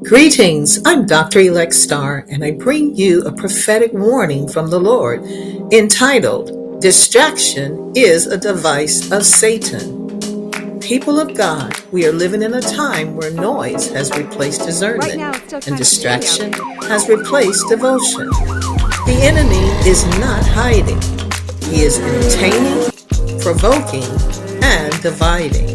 Greetings, I'm Dr. Elect Star, and I bring you a prophetic warning from the Lord entitled, Distraction is a Device of Satan. People of God, we are living in a time where noise has replaced discernment, and distraction has replaced devotion. The enemy is not hiding. He is entertaining, provoking, and dividing.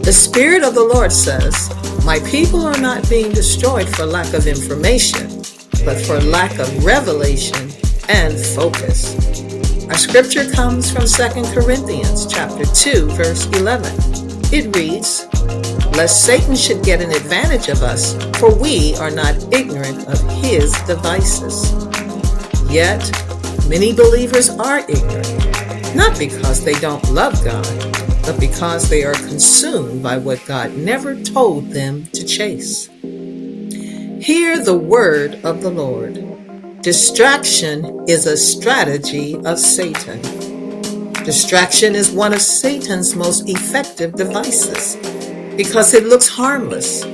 The Spirit of the Lord says, "My people are not being destroyed for lack of information, but for lack of revelation and focus." Our scripture comes from 2 Corinthians chapter 2, verse 11. It reads, "Lest Satan should get an advantage of us, for we are not ignorant of his devices." Yet, many believers are ignorant, not because they don't love God, but because they are consumed by what God never told them to chase. Hear the word of the Lord. Distraction is a strategy of Satan. Distraction is one of Satan's most effective devices because it looks harmless,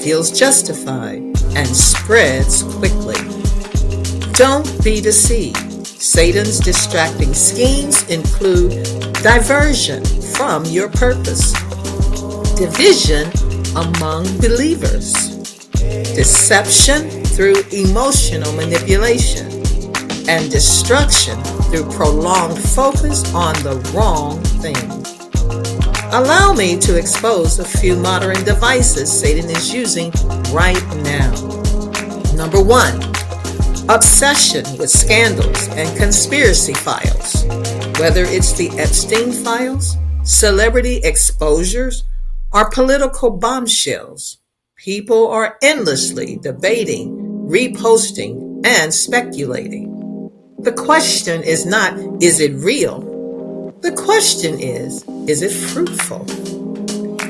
feels justified, and spreads quickly. Don't be deceived. Satan's distracting schemes include diversion from your purpose, division among believers, deception through emotional manipulation, and destruction through prolonged focus on the wrong thing. Allow me to expose a few modern devices Satan is using right now. Number 1. Obsession with scandals and conspiracy files. Whether it's the Epstein files, celebrity exposures, or political bombshells, people are endlessly debating, reposting, and speculating. The question is not, is it real? The question is it fruitful?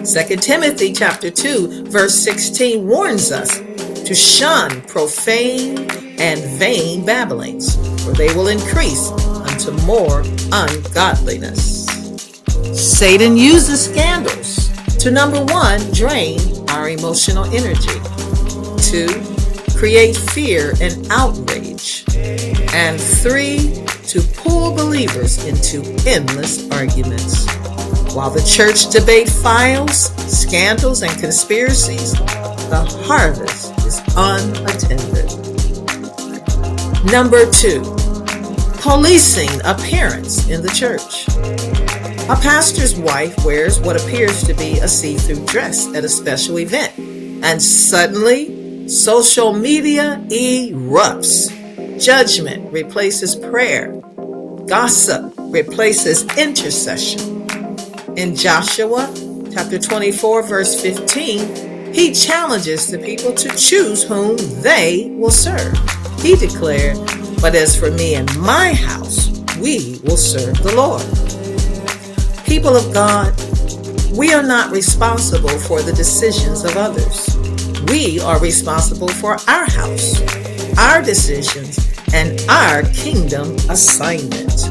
2 Timothy chapter 2, verse 16 warns us to shun profane and vain babblings, for they will increase unto more ungodliness. Satan uses scandals to, number 1, drain our emotional energy, 2, create fear and outrage, and 3, to pull believers into endless arguments. While the church debate files, scandals, and conspiracies, the harvest is unattended. Number 2, policing appearance in the church. A pastor's wife wears what appears to be a see-through dress at a special event, and suddenly, social media erupts. Judgment replaces prayer. Gossip replaces intercession. In Joshua chapter 24, verse 15, he challenges the people to choose whom they will serve. He declared, "But as for me and my house, we will serve the Lord." People of God, we are not responsible for the decisions of others. We are responsible for our house, our decisions, and our kingdom assignment.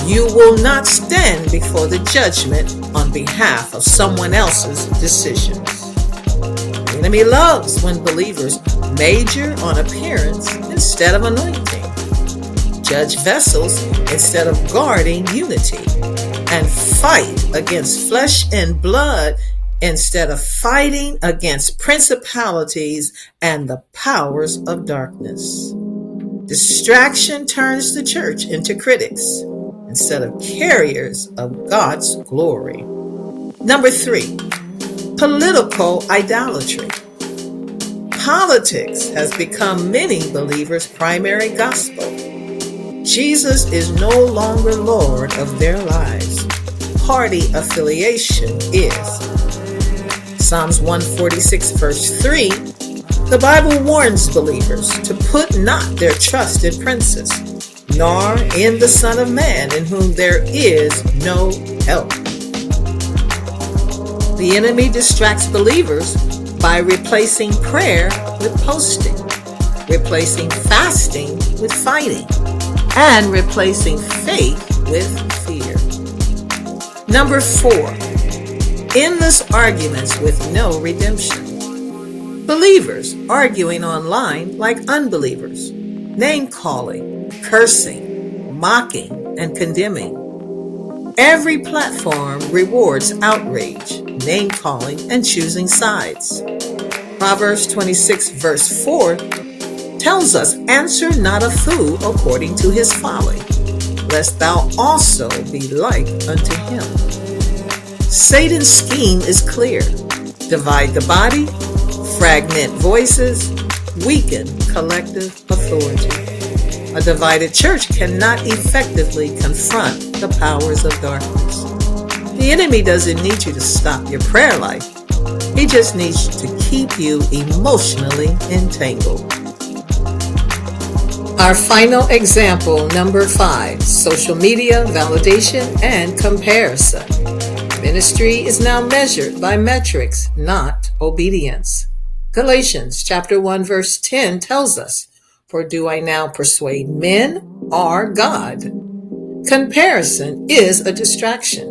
You will not stand before the judgment on behalf of someone else's decisions. The enemy loves when believers major on appearance instead of anointing, judge vessels instead of guarding unity, and fight against flesh and blood instead of fighting against principalities and the powers of darkness. Distraction turns the church into critics instead of carriers of God's glory. Number 3, political idolatry. Politics has become many believers' primary gospel. Jesus is no longer Lord of their lives. Party affiliation is. Psalms 146, verse 3, the Bible warns believers to put not their trust in princes, nor in the Son of Man, in whom there is no help. The enemy distracts believers by replacing prayer with posting, replacing fasting with fighting, and replacing faith with fear. Number 4, endless arguments with no redemption. Believers arguing online like unbelievers, name-calling, cursing, mocking, and condemning. Every platform rewards outrage, name-calling, and choosing sides. Proverbs 26 verse 4 tells us, "Answer not a fool according to his folly, lest thou also be like unto him." Satan's scheme is clear. Divide the body, fragment voices, weaken collective authority. A divided church cannot effectively confront the powers of darkness. The enemy doesn't need you to stop your prayer life. He just needs to keep you emotionally entangled. Our final example, number 5, social media, validation, and comparison. Ministry is now measured by metrics, not obedience. Galatians chapter 1 verse 10 tells us, "For do I now persuade men or God?" Comparison is a distraction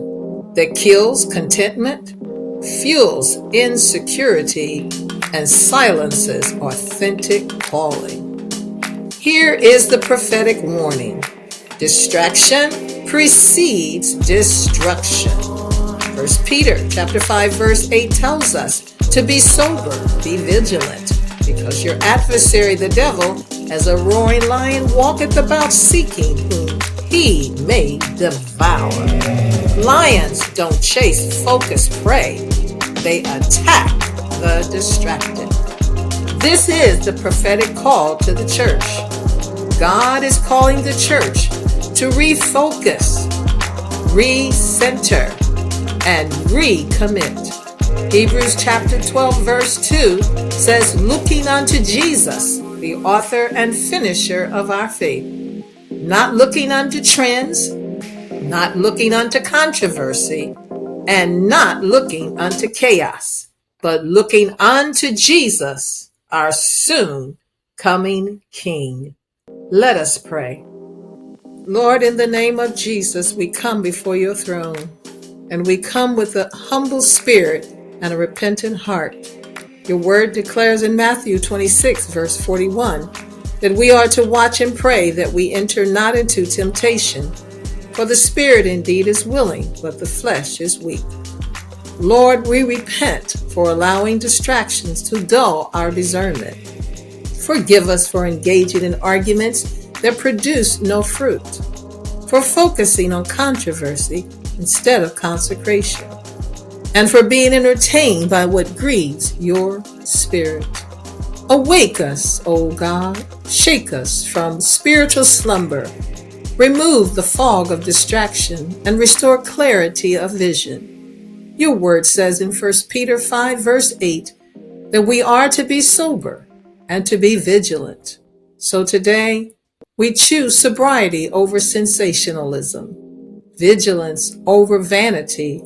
that kills contentment, fuels insecurity, and silences authentic calling. Here is the prophetic warning. Distraction precedes destruction. 1 Peter chapter 5 verse 8 tells us to be sober, be vigilant, because your adversary the devil, as a roaring lion, walketh about seeking whom he may devour. Lions don't chase focused prey. They attack the distracted. This is the prophetic call to the church. God is calling the church to refocus, recenter, and recommit. Hebrews chapter 12 verse 2 says, "Looking unto Jesus, the author and finisher of our faith." Not looking unto trends, not looking unto controversy, and not looking unto chaos, but looking unto Jesus, our soon coming King. Let us pray. Lord, in the name of Jesus, we come before your throne, and we come with a humble spirit and a repentant heart. Your word declares in Matthew 26, verse 41, that we are to watch and pray that we enter not into temptation. For the spirit indeed is willing, but the flesh is weak. Lord, we repent for allowing distractions to dull our discernment. Forgive us for engaging in arguments that produce no fruit, for focusing on controversy instead of consecration, and for being entertained by what grieves your spirit. Awake us, O God. Shake us from spiritual slumber. Remove the fog of distraction and restore clarity of vision. Your word says in 1 Peter 5 verse 8 that we are to be sober and to be vigilant. So today, we choose sobriety over sensationalism, vigilance over vanity,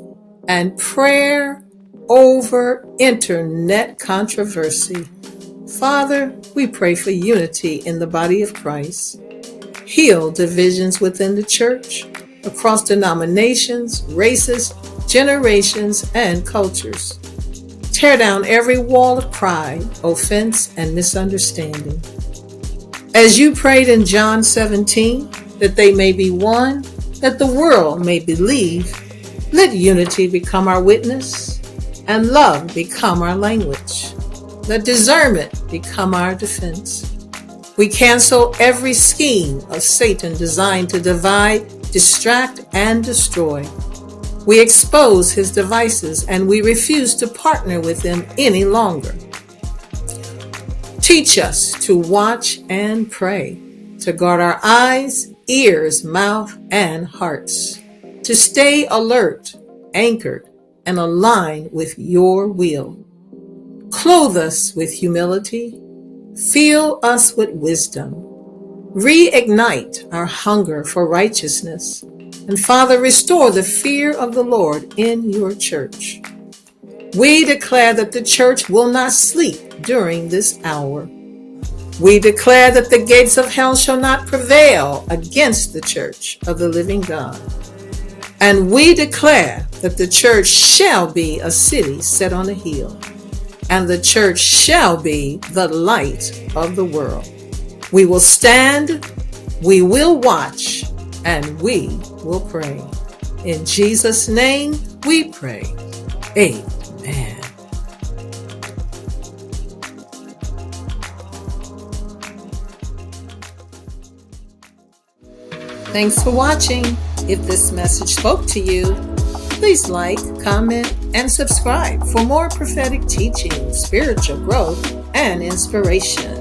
and prayer over internet controversy. Father, we pray for unity in the body of Christ. Heal divisions within the church, across denominations, races, generations, and cultures. Tear down every wall of pride, offense, and misunderstanding. As you prayed in John 17, that they may be one, that the world may believe, let unity become our witness, and love become our language. Let discernment become our defense. We cancel every scheme of Satan designed to divide, distract, and destroy. We expose his devices, and we refuse to partner with them any longer. Teach us to watch and pray, to guard our eyes, ears, mouth, and hearts, to stay alert, anchored, and aligned with your will. Clothe us with humility, fill us with wisdom, reignite our hunger for righteousness, and Father, restore the fear of the Lord in your church. We declare that the church will not sleep during this hour. We declare that the gates of hell shall not prevail against the church of the living God. And we declare that the church shall be a city set on a hill. and the church shall be the light of the world. We will stand, we will watch, and we will pray. In Jesus' name we pray. Amen. Thanks for watching. If this message spoke to you, please like, comment, and subscribe for more prophetic teaching, spiritual growth, and inspiration.